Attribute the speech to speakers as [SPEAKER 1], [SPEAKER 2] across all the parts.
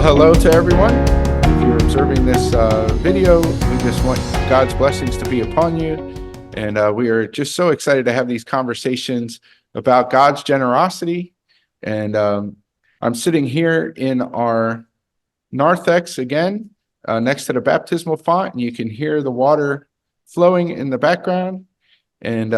[SPEAKER 1] Well, hello to everyone. If you're observing this video, we just want God's blessings to be upon you. And we are just so excited to have these conversations about God's generosity. And I'm sitting here in our narthex again, next to the baptismal font, and you can hear the water flowing in the background. And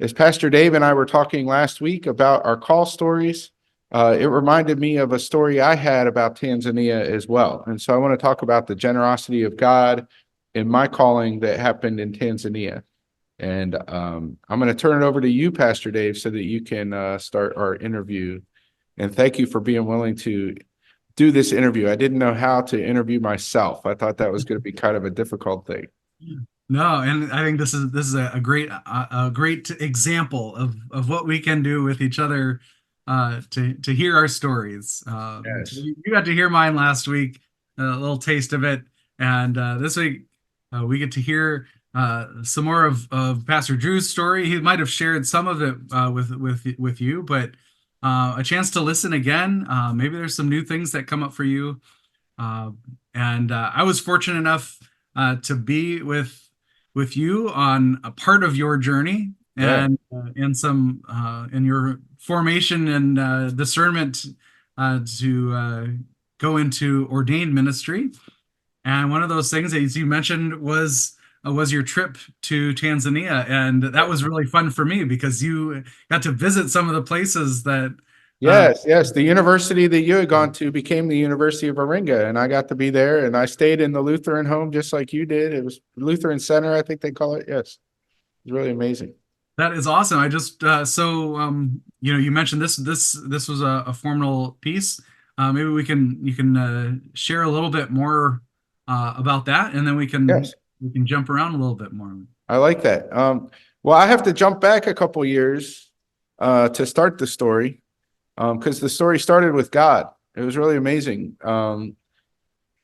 [SPEAKER 1] as Pastor Dave and I were talking last week about our call stories, it reminded me of a story I had about Tanzania as well. And so I want to talk about the generosity of God in my calling that happened in Tanzania. And I'm going to turn it over to you, Pastor Dave, so that you can start our interview. And thank you for being willing to do this interview. I didn't know how to interview myself. I thought that was going to be kind of a difficult thing.
[SPEAKER 2] No, and I think this is a great example of what we can do with each other to hear our stories. So
[SPEAKER 1] Yes.
[SPEAKER 2] you got to hear mine last week, a little taste of it, and this week we get to hear some more of Pastor Drew's story. He might have shared some of it with you, but a chance to listen again. Maybe there's some new things that come up for you. And I was fortunate enough to be with you on a part of your journey
[SPEAKER 1] Yeah.
[SPEAKER 2] and in your formation and discernment to go into ordained ministry. And one of those things that you mentioned was your trip to Tanzania, and that was really fun for me because you got to visit some of the places that. Uh,
[SPEAKER 1] Yes, yes. The university that you had gone to became the University of Iringa, and I got to be there. And I stayed in the Lutheran home just like you did. It was Lutheran Center, I think they call it. Yes, it was really amazing.
[SPEAKER 2] That is awesome. I just you mentioned this was a formal piece. Maybe you can share a little bit more about that, and then
[SPEAKER 1] Yes,
[SPEAKER 2] we can jump around a little bit more.
[SPEAKER 1] I like that. Well, I have to jump back a couple years to start the story because the story started with God. It was really amazing.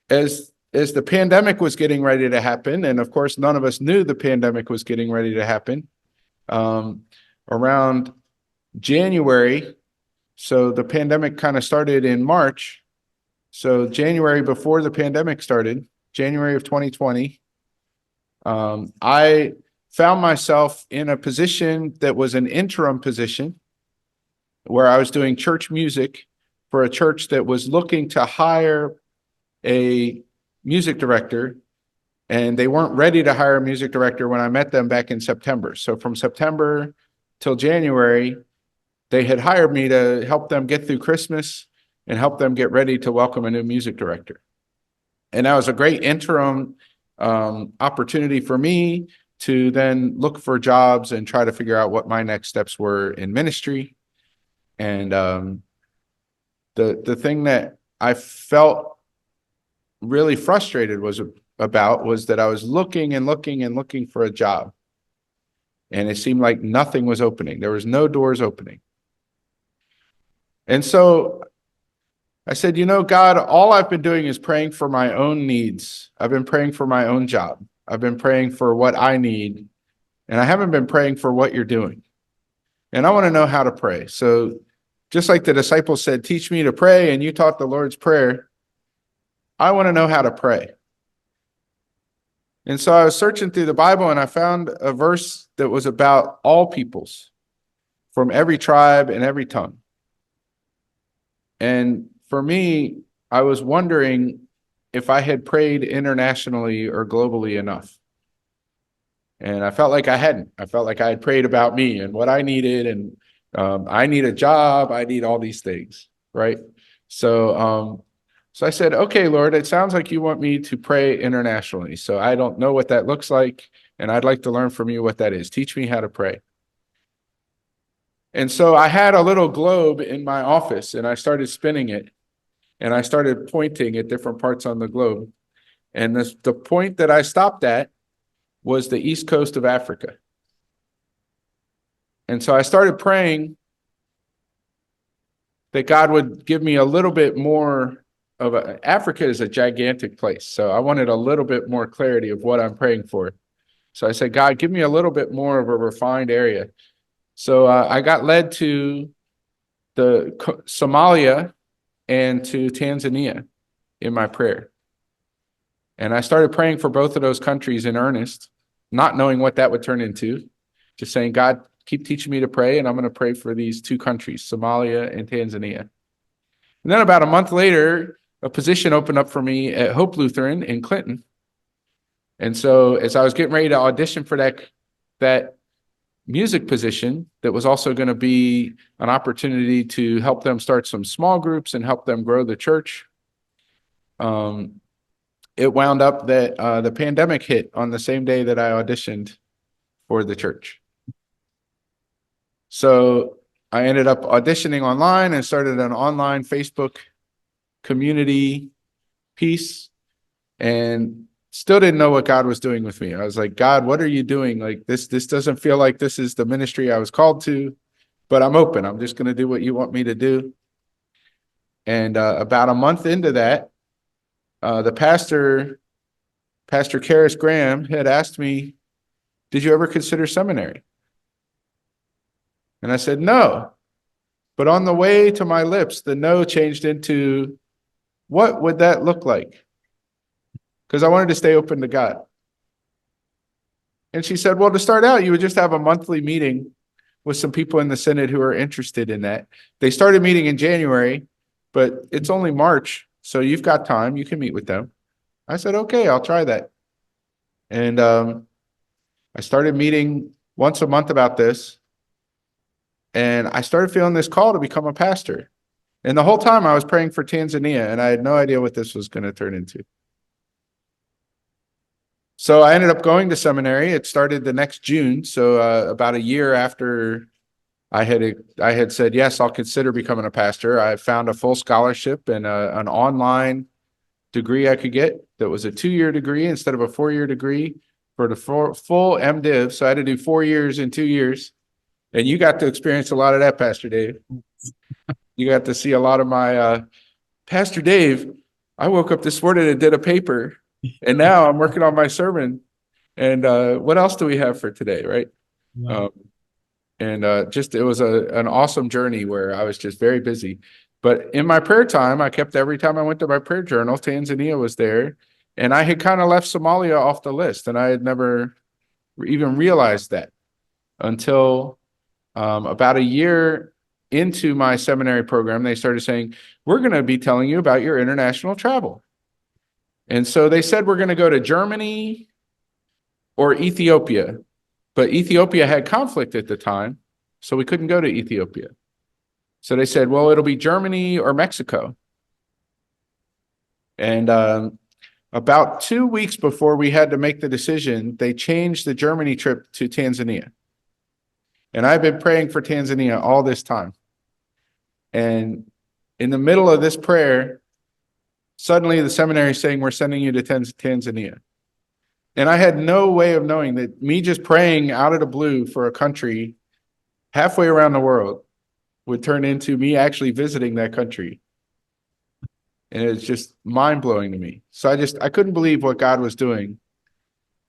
[SPEAKER 1] As the pandemic was getting ready to happen, and of course, none of us knew the pandemic was getting ready to happen. Um, Around January, so the pandemic kind of started in March. So January before the pandemic started, January of 2020, I found myself in a position that was an interim position where I was doing church music for a church that was looking to hire a music director, and they weren't ready to hire a music director when I met them back in September. So from September till January, they had hired me to help them get through Christmas and help them get ready to welcome a new music director. And that was a great interim opportunity for me to then look for jobs and try to figure out what my next steps were in ministry. And the thing that I felt really frustrated was that I was looking and looking and looking for a job, and it seemed like nothing was opening. There was no doors opening. And so I said, God, all I've been doing is praying for my own needs. I've been praying for my own job. I've been praying for what I need, and I haven't been praying for what you're doing. And I want to know how to pray. So just like the disciples said, teach me to pray, and you taught the Lord's Prayer, I want to know how to pray. And so I was searching through the Bible, and I found a verse that was about all peoples from every tribe and every tongue. And for me, I was wondering if I had prayed internationally or globally enough. And I felt like I hadn't. I felt like I had prayed about me and what I needed. And I need a job. I need all these things, right? So I said, okay, Lord, it sounds like you want me to pray internationally. So I don't know what that looks like, and I'd like to learn from you what that is. Teach me how to pray. And so I had a little globe in my office, and I started spinning it, and I started pointing at different parts on the globe. And the point that I stopped at was the east coast of Africa. And so I started praying that God would give me a little bit more Africa is a gigantic place. So I wanted a little bit more clarity of what I'm praying for. So I said, God, give me a little bit more of a refined area. So I got led to Somalia and to Tanzania. in my prayer. And I started praying for both of those countries in earnest, not knowing what that would turn into, just saying, God, keep teaching me to pray, and I'm going to pray for these two countries, Somalia and Tanzania. And then about a month later, a position opened up for me at Hope Lutheran in Clinton. And so as I was getting ready to audition for that music position, that was also going to be an opportunity to help them start some small groups and help them grow the church. It wound up that the pandemic hit on the same day that I auditioned for the church. So I ended up auditioning online and started an online Facebook community piece, and still didn't know what God was doing with me. I was like, God, what are you doing? Like this doesn't feel like this is the ministry I was called to, but I'm open. I'm just going to do what you want me to do. And about a month into that, the Pastor Karis Graham had asked me, did you ever consider seminary? And I said, no. But on the way to my lips, the no changed into, what would that look like? Because I wanted to stay open to God. And she said, well, to start out, you would just have a monthly meeting with some people in the Synod who are interested in that. They started meeting in January, but it's only March, so you've got time. You can meet with them. I said, okay, I'll try that. And I started meeting once a month about this. And I started feeling this call to become a pastor. And the whole time I was praying for Tanzania, and I had no idea what this was going to turn into. So I ended up going to seminary. It started the next June. So about a year after I had said, yes, I'll consider becoming a pastor, I found a full scholarship and an online degree I could get that was a 2-year degree instead of a 4-year degree for the full MDiv. So I had to do 4 years in 2 years. And you got to experience a lot of that, Pastor Dave. You got to see a lot of my, Pastor Dave, I woke up this morning and did a paper, and now I'm working on my sermon. And what else do we have for today, right?
[SPEAKER 2] Wow.
[SPEAKER 1] Just it was an awesome journey where I was just very busy. But in my prayer time, I kept every time I went to my prayer journal, Tanzania was there. And I had kind of left Somalia off the list, and I had never even realized that until about a year into my seminary program, they started saying, we're going to be telling you about your international travel. And so they said, we're going to go to Germany or Ethiopia. But Ethiopia had conflict at the time, so we couldn't go to Ethiopia. So they said, well, it'll be Germany or Mexico. And about 2 weeks before we had to make the decision, they changed the Germany trip to Tanzania. And I've been praying for Tanzania all this time. And in the middle of this prayer, suddenly the seminary is saying, we're sending you to Tanzania. And I had no way of knowing that me just praying out of the blue for a country halfway around the world would turn into me actually visiting that country. And it's just mind-blowing to me. So I couldn't believe what God was doing.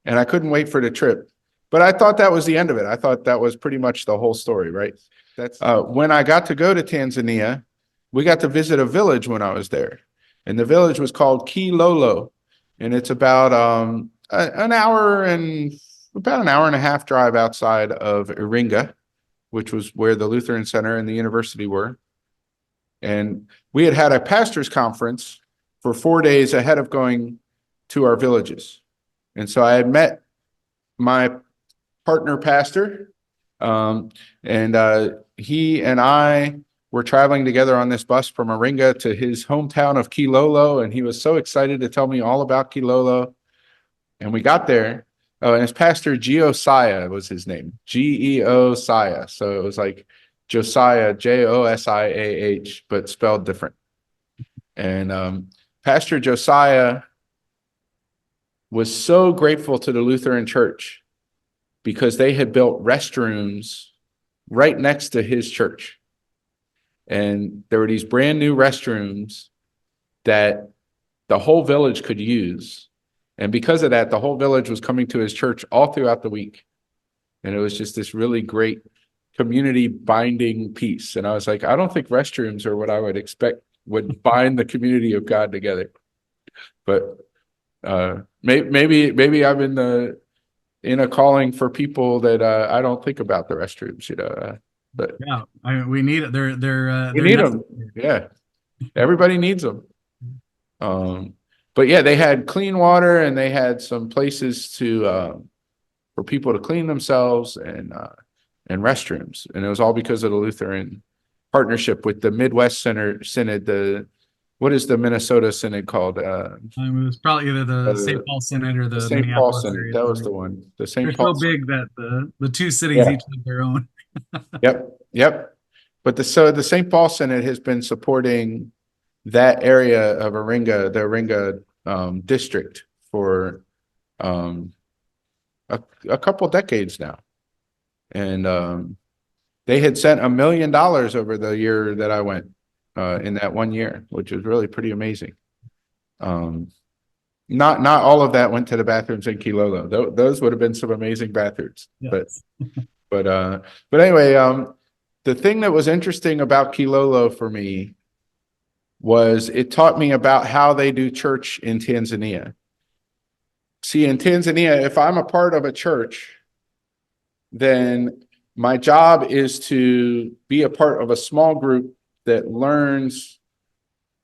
[SPEAKER 1] And I couldn't wait for the trip. But I thought that was the end of it. I thought that was pretty much the whole story, right? That's when I got to go to Tanzania, we got to visit a village when I was there. And the village was called Kilolo. And it's about an hour and a half drive outside of Iringa, which was where the Lutheran Center and the university were. And we had a pastor's conference for 4 days ahead of going to our villages. And so I had met my partner pastor, and he and I were traveling together on this bus from Iringa to his hometown of Kilolo, and he was so excited to tell me all about Kilolo. And we got there, and his pastor Josiah was his name, Geosiah. So it was like Josiah, Josiah, but spelled different. And Pastor Josiah was so grateful to the Lutheran Church because they had built restrooms right next to his church. And there were these brand new restrooms that the whole village could use. And because of that, the whole village was coming to his church all throughout the week. And it was just this really great community binding piece. And I was like, I don't think restrooms are what I would expect would bind the community of God together. But maybe I'm in a calling for people that I don't think about the restrooms, but
[SPEAKER 2] Yeah, we need it.
[SPEAKER 1] we
[SPEAKER 2] They're
[SPEAKER 1] need them.
[SPEAKER 2] necessary.
[SPEAKER 1] Yeah, everybody needs them. But yeah, they had clean water and they had some places to for people to clean themselves and restrooms, and it was all because of the Lutheran partnership with the Midwest Center Synod. The what is the Minnesota Synod called?
[SPEAKER 2] It was probably either the St.
[SPEAKER 1] Uh,
[SPEAKER 2] Paul Synod or
[SPEAKER 1] the
[SPEAKER 2] the
[SPEAKER 1] St. Paul
[SPEAKER 2] Minneapolis
[SPEAKER 1] Synod.
[SPEAKER 2] area
[SPEAKER 1] That was
[SPEAKER 2] Synod.
[SPEAKER 1] the one. The
[SPEAKER 2] They're
[SPEAKER 1] St. Paul
[SPEAKER 2] so
[SPEAKER 1] Synod.
[SPEAKER 2] big that the two cities
[SPEAKER 1] Yeah.
[SPEAKER 2] each have their own.
[SPEAKER 1] Yep. But the St. Paul Synod has been supporting that area of Aringa, the Aringa district for um, a couple decades now, and they had sent $1 million over the year that I went in that one year, which was really pretty amazing. Not all of that went to the bathrooms in Kilolo. Those would have been some amazing bathrooms, but
[SPEAKER 2] Yes.
[SPEAKER 1] but anyway, the thing that was interesting about Kilolo for me was it taught me about how they do church in Tanzania. See, in Tanzania, if I'm a part of a church, then my job is to be a part of a small group that learns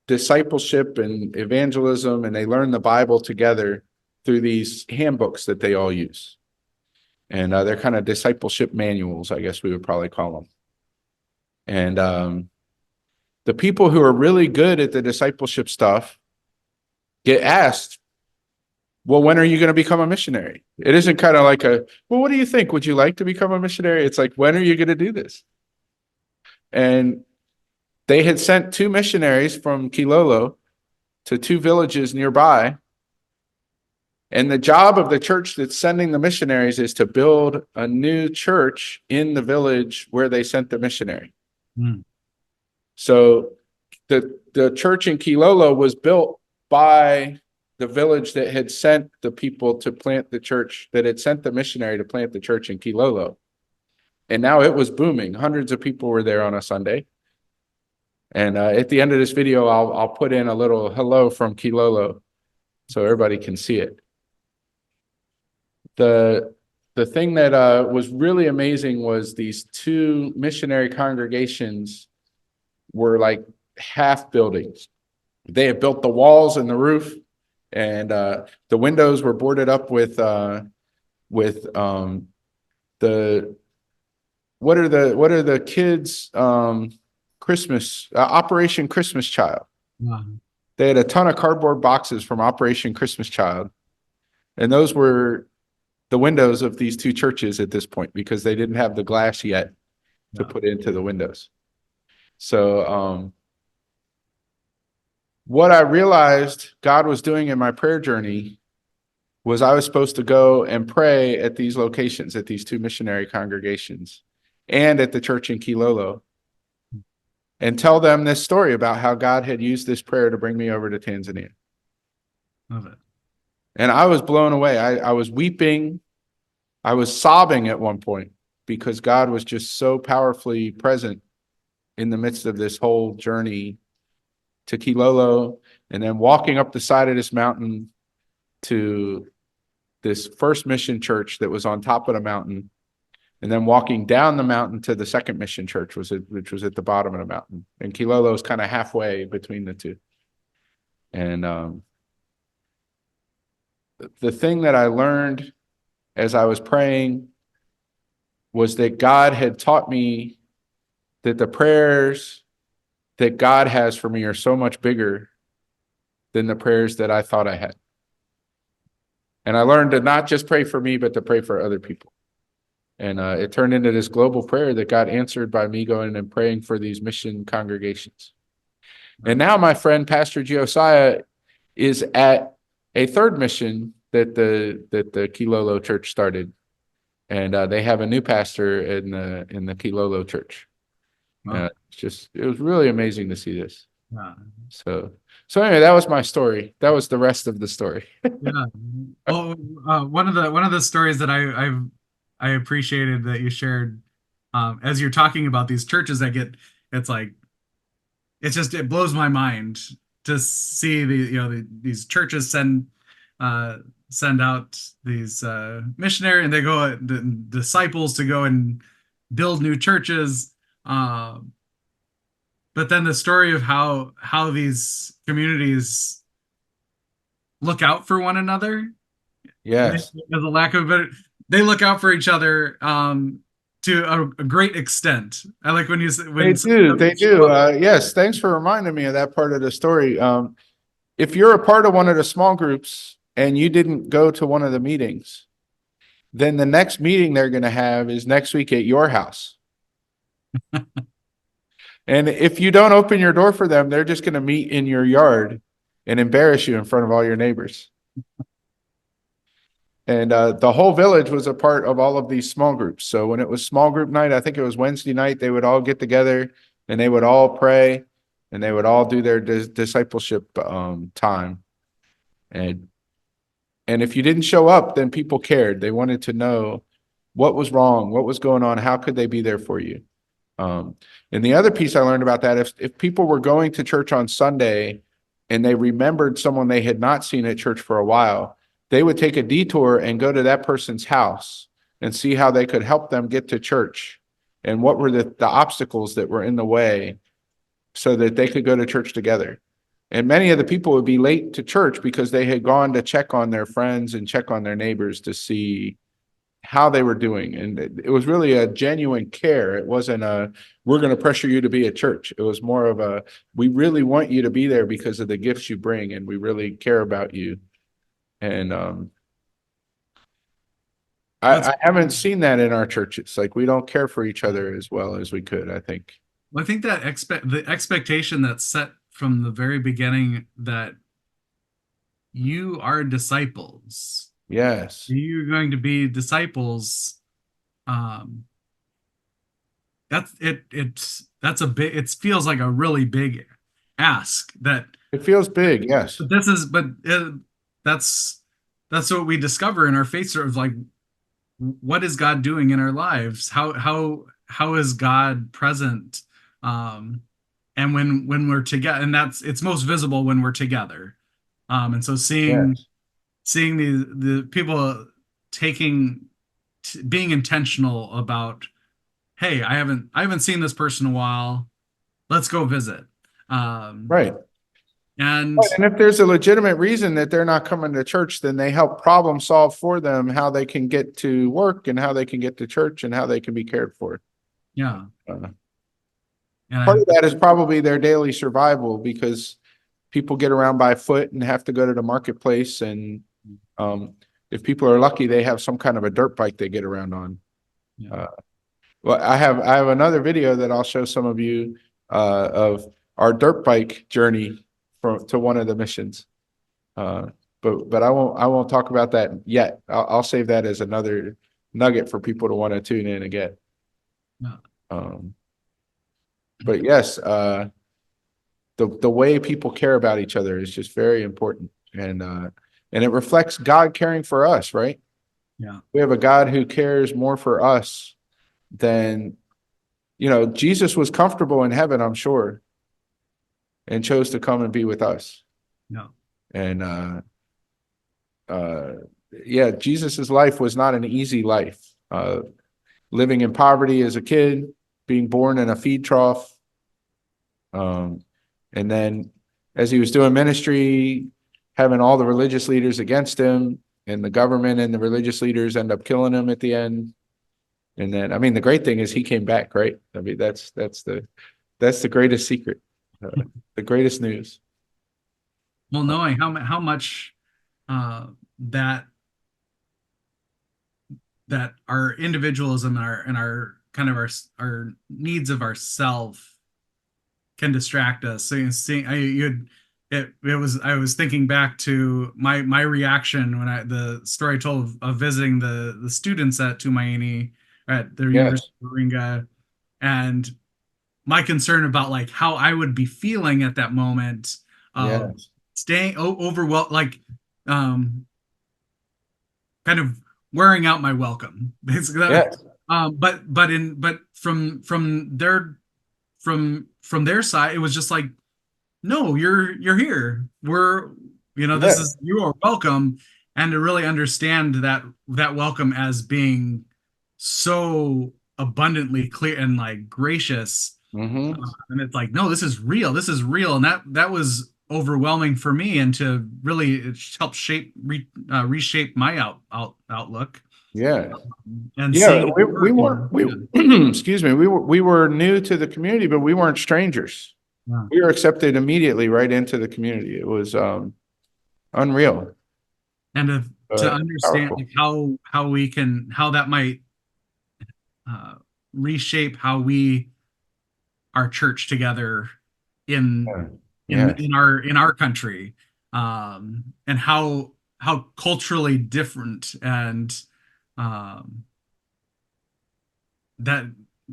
[SPEAKER 1] discipleship and evangelism, and they learn the Bible together through these handbooks that they all use. And they're kind of discipleship manuals, I guess we would probably call them. And the people who are really good at the discipleship stuff get asked, well, when are you going to become a missionary? It isn't kind of like well, what do you think? Would you like to become a missionary? It's like, when are you going to do this? And they had sent 2 missionaries from Kilolo to 2 villages nearby. And the job of the church that's sending the missionaries is to build a new church in the village where they sent the missionary.
[SPEAKER 2] Mm.
[SPEAKER 1] So the church in Kilolo was built by the village that had sent the people to plant the church, that had sent the missionary to plant the church in Kilolo. And now it was booming. Hundreds of people were there on a Sunday. And at the end of this video, I'll put in a little hello from Kilolo so everybody can see it. The thing that was really amazing was these 2 missionary congregations were like half buildings. They had built the walls and the roof, and the windows were boarded up with the what are the kids Christmas Operation Christmas Child.
[SPEAKER 2] Wow.
[SPEAKER 1] They had a ton of cardboard boxes from Operation Christmas Child, and those were the windows of these 2 churches at this point because they didn't have the glass yet to put into the windows. So what I realized God was doing in my prayer journey was I was supposed to go and pray at these locations, at these 2 missionary congregations, and at the church in Kilolo, and tell them this story about how God had used this prayer to bring me over to Tanzania.
[SPEAKER 2] Love it.
[SPEAKER 1] And I was blown away. I was weeping. I was sobbing at one point because God was just so powerfully present in the midst of this whole journey to Kilolo, and then walking up the side of this mountain to this first mission church that was on top of the mountain, and then walking down the mountain to the second mission church, which was at the bottom of the mountain. And Kilolo is kind of halfway between the 2. And the thing that I learned as I was praying was that God had taught me that the prayers that God has for me are so much bigger than the prayers that I thought I had. And I learned to not just pray for me, but to pray for other people. And it turned into this global prayer that got answered by me going and praying for these mission congregations. And now my friend, Pastor Josiah, is at a 3rd mission that the Kilolo church started. And they have a new pastor in the Kilolo church.
[SPEAKER 2] Wow.
[SPEAKER 1] It was really amazing to see this.
[SPEAKER 2] Yeah.
[SPEAKER 1] So anyway, that was my story. That was the rest of the story.
[SPEAKER 2] Yeah. Well, one of the stories that I appreciated that you shared, as you're talking about these churches that it blows my mind to see these churches send out these missionary, and they go disciples to go and build new churches. But then the story of how these communities look out for one another,
[SPEAKER 1] Yes.
[SPEAKER 2] as a lack of a better, they look out for each other to a great extent. I like when
[SPEAKER 1] They do. They do. Yes. Thanks for reminding me of that part of the story. If you're a part of one of the small groups and you didn't go to one of the meetings, then the next meeting they're going to have is next week at your house. And if you don't open your door for them, they're just going to meet in your yard and embarrass you in front of all your neighbors. And the whole village was a part of all of these small groups. So when it was small group night, I think it was Wednesday night, they would all get together and they would all pray and they would all do their discipleship time. And if you didn't show up, then people cared. They wanted to know what was wrong, what was going on, how could they be there for you. And the other piece I learned about that, if people were going to church on Sunday and they remembered someone they had not seen at church for a while, they would take a detour and go to that person's house and see how they could help them get to church and what were the obstacles that were in the way so that they could go to church together. And many of the people would be late to church because they had gone to check on their friends and check on their neighbors to see how they were doing. And it was really a genuine care. It wasn't we're going to pressure you to be at church. It was more of we really want you to be there because of the gifts you bring and we really care about you. And I haven't seen that in our churches. Like we don't care for each other as well as we could, I think.
[SPEAKER 2] Well, I think that the expectation that's set from the very beginning that you are disciples.
[SPEAKER 1] Yes.
[SPEAKER 2] You're going to be disciples. That's it. That's a big. It feels like a really big ask. That
[SPEAKER 1] it feels big. Yes.
[SPEAKER 2] That's what we discover in our faith. Sort of like, what is God doing in our lives? How is God present? And when we're together, and it's most visible when we're together. And so seeing the people being intentional about, hey, I haven't seen this person in a while. Let's go visit.
[SPEAKER 1] Right.
[SPEAKER 2] And
[SPEAKER 1] if there's a legitimate reason that they're not coming to church, then they help problem solve for them how they can get to work and how they can get to church and how they can be cared for.
[SPEAKER 2] Yeah.
[SPEAKER 1] And part of that is probably their daily survival because people get around by foot and have to go to the marketplace. And if people are lucky, they have some kind of a dirt bike they get around on. Yeah. Well, I have another video that I'll show some of you of our dirt bike journey to one of the missions. But I won't talk about that yet. I'll save that as another nugget for people to want to tune in again. Yeah. But yes, the way people care about each other is just very important, and it reflects God caring for us, right?
[SPEAKER 2] Yeah,
[SPEAKER 1] we have a God who cares more for us than, Jesus was comfortable in heaven, I'm sure, and chose to come and be with us.
[SPEAKER 2] Yeah,
[SPEAKER 1] and yeah, Jesus's life was not an easy life. Living in poverty as a kid, being born in a feed trough. And then as he was doing ministry, having all the religious leaders against him, and the government and the religious leaders end up killing him at the end. And then, the great thing is he came back, right? That's the greatest secret, the greatest news.
[SPEAKER 2] Well, knowing how much that our individualism and our kind of our needs of ourself can distract us. So I was thinking back to my reaction when the story I told of visiting the students at Tumaini at the University of Moringa, and my concern about like how I would be feeling at that moment of staying overwhelmed, like kind of wearing out my welcome, basically. But from their side, it was just like no, you're here. We're,
[SPEAKER 1] Yeah.
[SPEAKER 2] this is, you are welcome. And to really understand that welcome as being so abundantly clear and like gracious.
[SPEAKER 1] Hmm.
[SPEAKER 2] And it's like, no, this is real. This is real. And that was overwhelming for me, and to really it help reshape my outlook,
[SPEAKER 1] Yeah.
[SPEAKER 2] and
[SPEAKER 1] Yeah.
[SPEAKER 2] seeing it
[SPEAKER 1] We
[SPEAKER 2] work.
[SPEAKER 1] weren't, we,
[SPEAKER 2] Yeah,
[SPEAKER 1] excuse me, we were new to the community, but we weren't strangers.
[SPEAKER 2] yeah.
[SPEAKER 1] We were accepted immediately right into the community. It was, unreal,
[SPEAKER 2] And to
[SPEAKER 1] but
[SPEAKER 2] understand
[SPEAKER 1] powerful.
[SPEAKER 2] like how that might uh, reshape how we are church together in
[SPEAKER 1] Yeah. Yeah.
[SPEAKER 2] in our country, and how culturally different, and um, that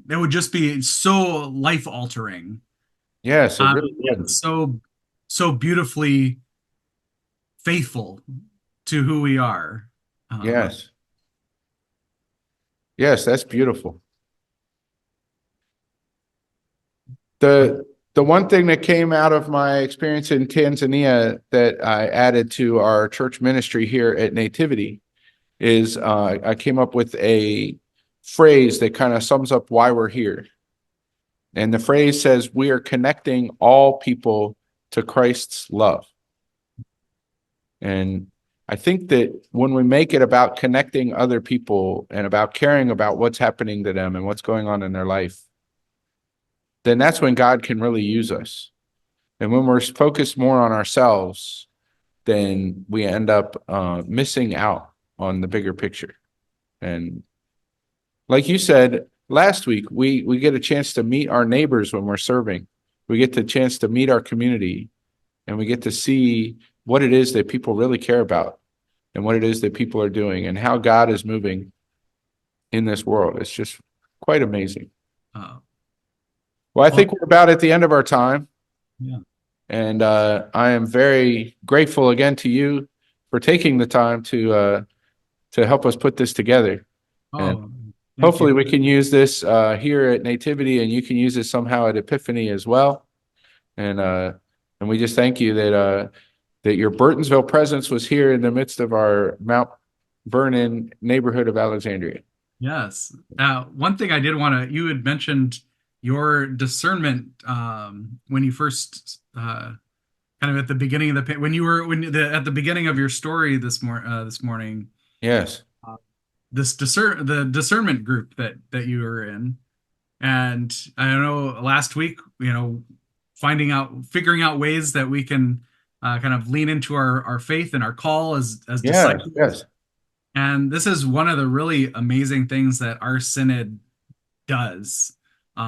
[SPEAKER 2] it would just be so life altering,
[SPEAKER 1] Yes, it really
[SPEAKER 2] and
[SPEAKER 1] would.
[SPEAKER 2] so beautifully faithful to who we are. Uh,
[SPEAKER 1] Yes. Yes, that's beautiful. The one thing that came out of my experience in Tanzania that I added to our church ministry here at Nativity is I came up with a phrase that kind of sums up why we're here. And the phrase says, "We are connecting all people to Christ's love." And I think that when we make it about connecting other people and about caring about what's happening to them and what's going on in their life, then that's when God can really use us. And when we're focused more on ourselves, then we end up missing out on the bigger picture. And like you said last week, we get a chance to meet our neighbors when we're serving. We get the chance to meet our community, and we get to see what it is that people really care about and what it is that people are doing and how God is moving in this world. It's just quite amazing.
[SPEAKER 2] uh,
[SPEAKER 1] Well, I
[SPEAKER 2] well,
[SPEAKER 1] think we're about at the end of our time.
[SPEAKER 2] yeah.
[SPEAKER 1] And I am very grateful again to you for taking the time to help us put this together. And
[SPEAKER 2] Oh, thank
[SPEAKER 1] hopefully
[SPEAKER 2] you.
[SPEAKER 1] we can use this here at Nativity, and you can use this somehow at Epiphany as well. And we just thank you that your Burtonsville presence was here in the midst of our Mount Vernon neighborhood of Alexandria.
[SPEAKER 2] Yes. One thing I did want to, you had mentioned your discernment, when you first, kind of at the beginning of when you were, at the beginning of your story this morning,
[SPEAKER 1] Yes.
[SPEAKER 2] uh, the discernment group that you were in. And I know last week, figuring out ways that we can kind of lean into our faith and our call as
[SPEAKER 1] Yes.
[SPEAKER 2] disciples.
[SPEAKER 1] Yes.
[SPEAKER 2] And this is one of the really amazing things that our synod does,
[SPEAKER 1] It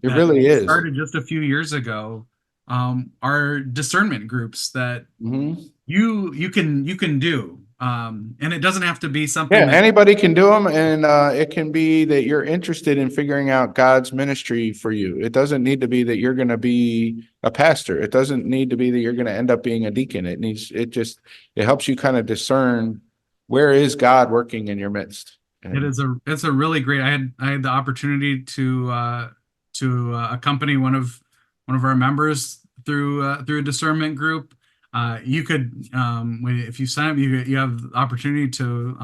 [SPEAKER 2] that
[SPEAKER 1] really is.
[SPEAKER 2] started just a few years ago. Are discernment groups that
[SPEAKER 1] Mhm.
[SPEAKER 2] you can do, and it doesn't have to be
[SPEAKER 1] Yeah,
[SPEAKER 2] something that
[SPEAKER 1] anybody can do them, and it can be that you're interested in figuring out God's ministry for you. It doesn't need to be that you're going to be a pastor. It doesn't need to be that you're going to end up being a deacon. It helps you kind of discern where is God working in your midst. And
[SPEAKER 2] it's a really great. I had the opportunity to accompany one of our members through a discernment group. You could, if you sign up, you have the opportunity to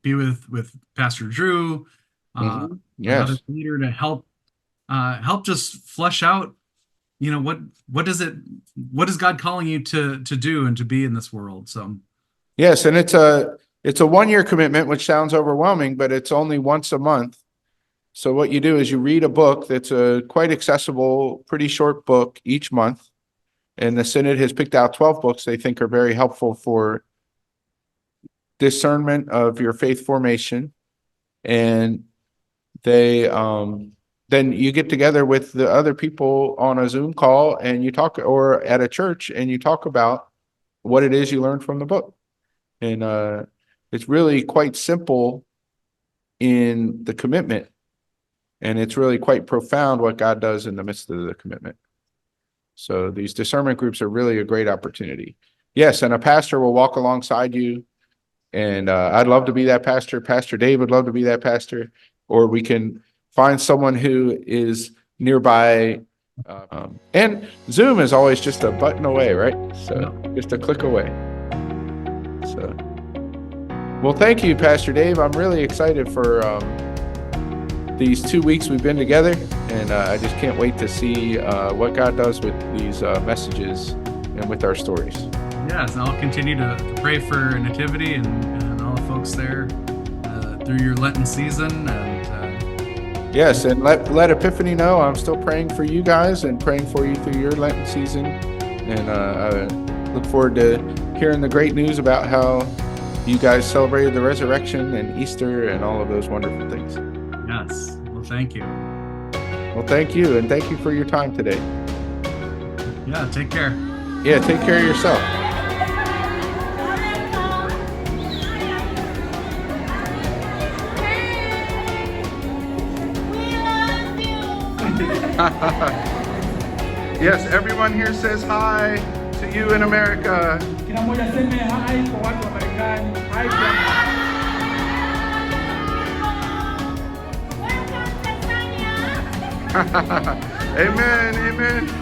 [SPEAKER 2] be with Pastor Drew, another
[SPEAKER 1] yes,
[SPEAKER 2] leader, to help just flesh out, what is God calling you to do and to be in this world. So
[SPEAKER 1] yes, and it's a 1 year commitment, which sounds overwhelming, but it's only once a month. So what you do is you read a book that's a quite accessible, pretty short book each month. And the Synod has picked out 12 books they think are very helpful for discernment of your faith formation. And they then you get together with the other people on a Zoom call and you talk, or at a church, and you talk about what it is you learned from the book. And it's really quite simple in the commitment. And it's really quite profound what God does in the midst of the commitment. So these discernment groups are really a great opportunity. Yes, and a pastor will walk alongside you. And I'd love to be that pastor. Pastor Dave would love to be that pastor. Or we can find someone who is nearby And Zoom is always just a button away, right? So just a click away. So, well, thank you, Pastor Dave. I'm really excited for these 2 weeks we've been together, and I just can't wait to see what God does with these messages and with our stories.
[SPEAKER 2] Yes, and I'll continue to pray for Nativity and all the folks there through your Lenten season. And
[SPEAKER 1] yes, and let Epiphany know I'm still praying for you guys and praying for you through your Lenten season. And I look forward to hearing the great news about how you guys celebrated the resurrection and Easter and all of those wonderful things.
[SPEAKER 2] yes, well, thank you.
[SPEAKER 1] Well, thank you, and thank you for your time today.
[SPEAKER 2] Yeah, take care.
[SPEAKER 1] Yeah, take care of yourself. Yes, everyone here says hi to you in America.
[SPEAKER 3] Kila mmoja aseme hai kwa watu wa Marekani. Hai kwa
[SPEAKER 1] Amen, amen.